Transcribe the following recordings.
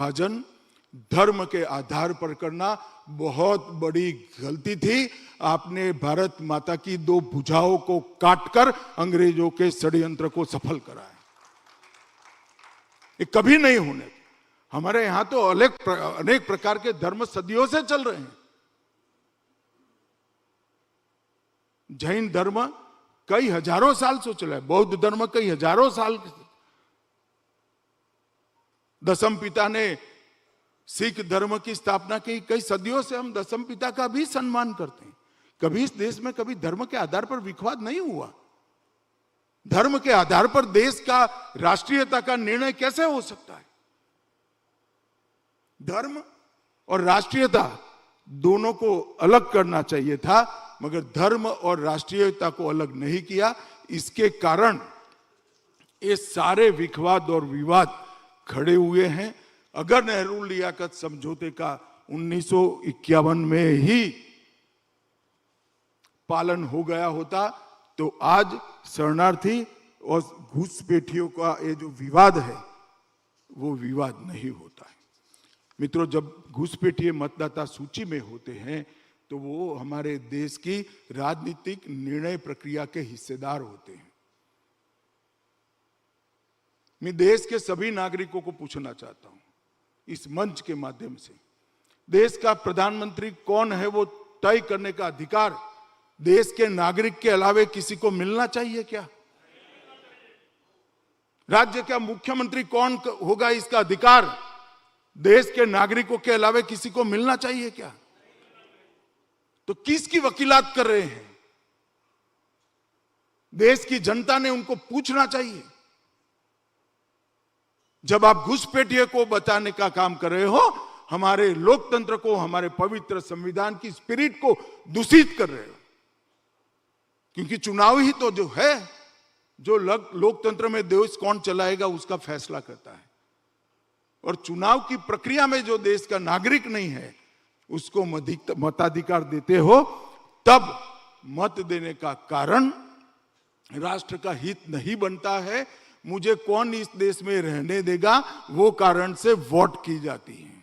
विभाजन धर्म के आधार पर करना बहुत बड़ी गलती थी। आपने भारत माता की दो भुजाओं को काटकर अंग्रेजों के षड्यंत्र को सफल करा है। ये कभी नहीं होने। हमारे यहां तो अनेक प्रकार के धर्म सदियों से चल रहे हैं। जैन धर्म कई हजारों साल से चला है, बौद्ध धर्म कई हजारों साल। दशम पिता ने सिख धर्म की स्थापना की, कई सदियों से हम दशम पिता का भी सम्मान करते हैं। कभी इस देश में कभी धर्म के आधार पर विवाद नहीं हुआ। धर्म के आधार पर देश का राष्ट्रीयता का निर्णय कैसे हो सकता है? धर्म और राष्ट्रीयता दोनों को अलग करना चाहिए था, मगर धर्म और राष्ट्रीयता को अलग नहीं किया। इसके कारण ये सारे विवाद और विवाद खड़े हुए हैं। अगर नेहरू लियाकत समझौते का 1951 में ही पालन हो गया होता तो आज शरणार्थी और घुसपैठियों का ये जो विवाद है वो विवाद नहीं होता है। मित्रों, जब घुसपैठिए मतदाता सूची में होते हैं तो वो हमारे देश की राजनीतिक निर्णय प्रक्रिया के हिस्सेदार होते हैं। मैं देश के सभी नागरिकों को पूछना चाहता हूं इस मंच के माध्यम से, देश का प्रधानमंत्री कौन है वो तय करने का अधिकार देश के नागरिक के अलावे किसी को मिलना चाहिए क्या? राज्य का मुख्यमंत्री कौन होगा इसका अधिकार देश के नागरिकों के अलावे किसी को मिलना चाहिए क्या? तो किसकी वकीलात कर रहे हैं? देश की जनता ने उनको पूछना चाहिए। जब आप घुसपैठिए को बचाने का काम कर रहे हो, हमारे लोकतंत्र को, हमारे पवित्र संविधान की स्पिरिट को दूषित कर रहे हो। क्योंकि चुनाव ही तो जो है, जो लोकतंत्र में देश कौन चलाएगा उसका फैसला करता है। और चुनाव की प्रक्रिया में जो देश का नागरिक नहीं है उसको मताधिकार देते हो, तब मत देने का कारण राष्ट्र का हित नहीं बनता है। मुझे कौन इस देश में रहने देगा वो कारण से वोट की जाती है।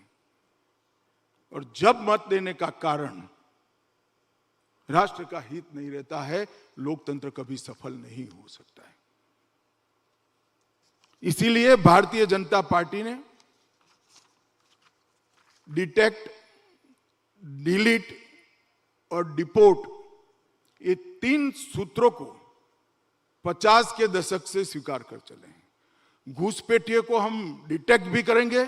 और जब मत देने का कारण राष्ट्र का हित नहीं रहता है, लोकतंत्र कभी सफल नहीं हो सकता है। इसीलिए भारतीय जनता पार्टी ने डिटेक्ट, डिलीट और डिपोर्ट ये 3 सूत्रों को 50 के दशक से स्वीकार कर चले हैं। घुसपैठिए को हम डिटेक्ट भी करेंगे,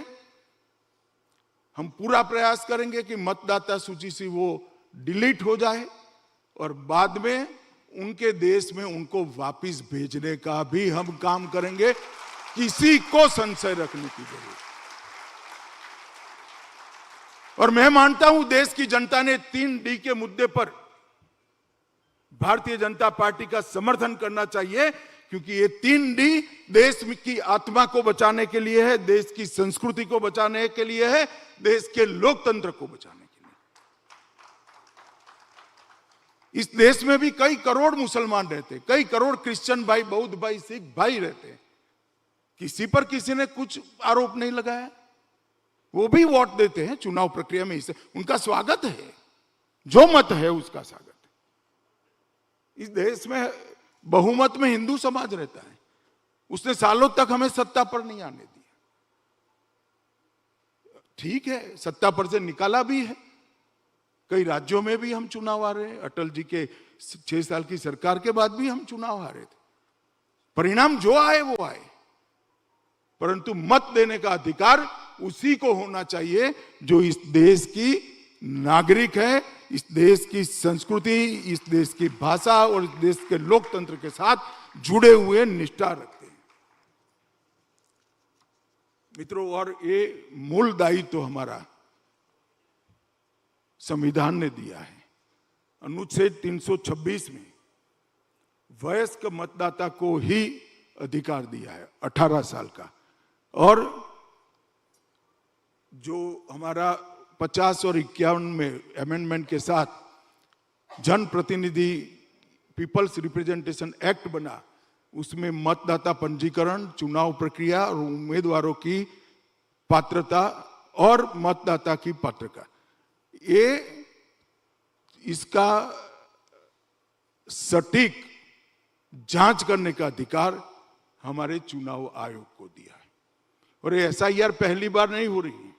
हम पूरा प्रयास करेंगे कि मतदाता सूची से वो डिलीट हो जाए, और बाद में उनके देश में उनको वापस भेजने का भी हम काम करेंगे। किसी को संशय रखने की जरूरत। और मैं मानता हूं देश की जनता ने 3D के मुद्दे पर भारतीय जनता पार्टी का समर्थन करना चाहिए, क्योंकि ये 3D देश की आत्मा को बचाने के लिए है, देश की संस्कृति को बचाने के लिए है, देश के लोकतंत्र को बचाने के लिए। इस देश में भी कई करोड़ मुसलमान रहते, कई करोड़ क्रिश्चियन भाई, बौद्ध भाई, सिख भाई रहते। किसी पर किसी ने कुछ आरोप नहीं लगाया। वो भी वोट देते हैं चुनाव प्रक्रिया में, इसे उनका स्वागत है, जो मत है उसका स्वागत है। इस देश में बहुमत में हिंदू समाज रहता है, उसने सालों तक हमें सत्ता पर नहीं आने दिया। ठीक है, सत्ता पर से निकाला भी है। कई राज्यों में भी हम चुनाव आ रहे हैं। अटल जी के 6 साल की सरकार के बाद भी हम चुनाव आ रहे थे। परिणाम जो आए वो आए, परंतु मत देने का अधिकार उसी को होना चाहिए जो इस देश की नागरिक है, इस देश की संस्कृति, इस देश की भाषा और इस देश के लोकतंत्र के साथ जुड़े हुए निष्ठा रखते हैं। मित्रों, और ये मूल दायित्व तो हमारा संविधान ने दिया है। अनुच्छेद 326 में वयस्क मतदाता को ही अधिकार दिया है, 18 साल का। और जो हमारा 50 और 51 में अमेंडमेंट के साथ जनप्रतिनिधि पीपल्स रिप्रेजेंटेशन एक्ट बना, उसमें मतदाता पंजीकरण, चुनाव प्रक्रिया और उम्मीदवारों की पात्रता और मतदाता की पात्रता, ये इसका सटीक जांच करने का अधिकार हमारे चुनाव आयोग को दिया है। और ये एसआईआर पहली बार नहीं हो रही है।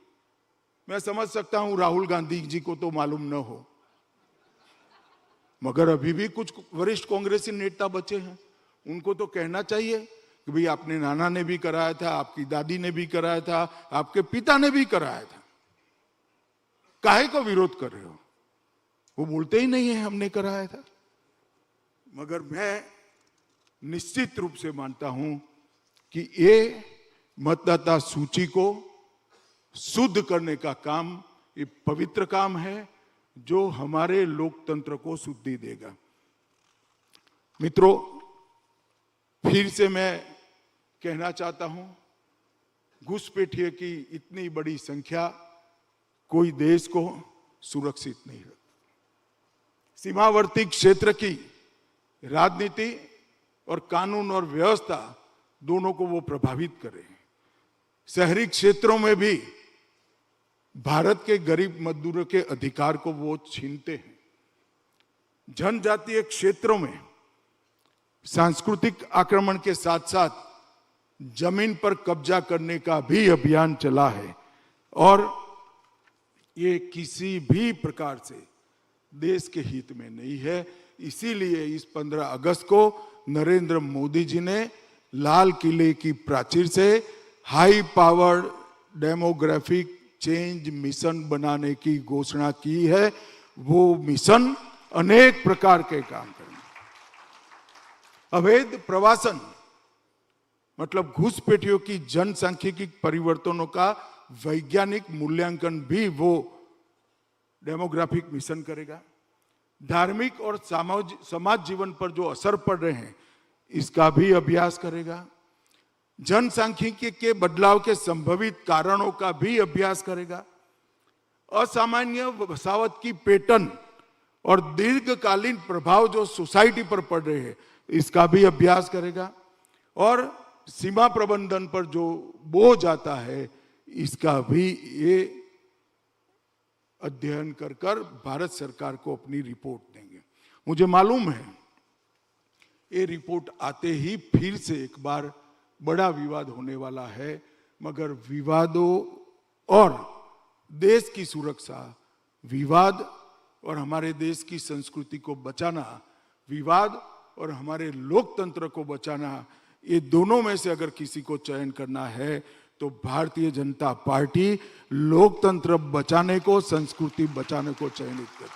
मैं समझ सकता हूं राहुल गांधी जी को तो मालूम न हो, मगर अभी भी कुछ वरिष्ठ कांग्रेसी नेता बचे हैं, उनको तो कहना चाहिए कि भाई आपने नाना ने भी कराया था, आपकी दादी ने भी कराया था, आपके पिता ने भी कराया था, काहे को विरोध कर रहे हो? वो बोलते ही नहीं है हमने कराया था। मगर मैं निश्चित रूप से मानता हूं कि ये मतदाता सूची को शुद्ध करने का काम, ये पवित्र काम है जो हमारे लोकतंत्र को शुद्धि देगा। मित्रों, फिर से मैं कहना चाहता हूं, घुसपैठिए की इतनी बड़ी संख्या कोई देश को सुरक्षित नहीं रखती। सीमावर्ती क्षेत्र की राजनीति और कानून और व्यवस्था दोनों को वो प्रभावित करे। शहरी क्षेत्रों में भी भारत के गरीब मजदूरों के अधिकार को वो छीनते हैं। जनजातीय क्षेत्रों में सांस्कृतिक आक्रमण के साथ साथ जमीन पर कब्जा करने का भी अभियान चला है और ये किसी भी प्रकार से देश के हित में नहीं है। इसीलिए इस 15 अगस्त को नरेंद्र मोदी जी ने लाल किले की प्राचीर से high powered demographic change mission बनाने की घोषणा की है। वो मिशन अनेक प्रकार के काम करेंगे। अवैध प्रवासन मतलब घुसपैठियों की जनसांख्यिकी परिवर्तनों का वैज्ञानिक मूल्यांकन भी वो डेमोग्राफिक मिशन करेगा। धार्मिक और समाज जीवन पर जो असर पड़ रहे हैं इसका भी अभ्यास करेगा। जनसांख्यिकी के बदलाव के संभवित कारणों का भी अभ्यास करेगा। असामान्य बसावट की पैटर्न और दीर्घकालीन प्रभाव जो सोसाइटी पर पड़ रहे हैं इसका भी अभ्यास करेगा। और सीमा प्रबंधन पर जो बोझ आता है इसका भी ये अध्ययन कर भारत सरकार को अपनी रिपोर्ट देंगे। मुझे मालूम है ये रिपोर्ट आते ही फिर से एक बार बड़ा विवाद होने वाला है, मगर विवादों और देश की सुरक्षा, विवाद और हमारे देश की संस्कृति को बचाना, विवाद और हमारे लोकतंत्र को बचाना, ये दोनों में से अगर किसी को चयन करना है तो भारतीय जनता पार्टी लोकतंत्र बचाने को, संस्कृति बचाने को चयनित करती है।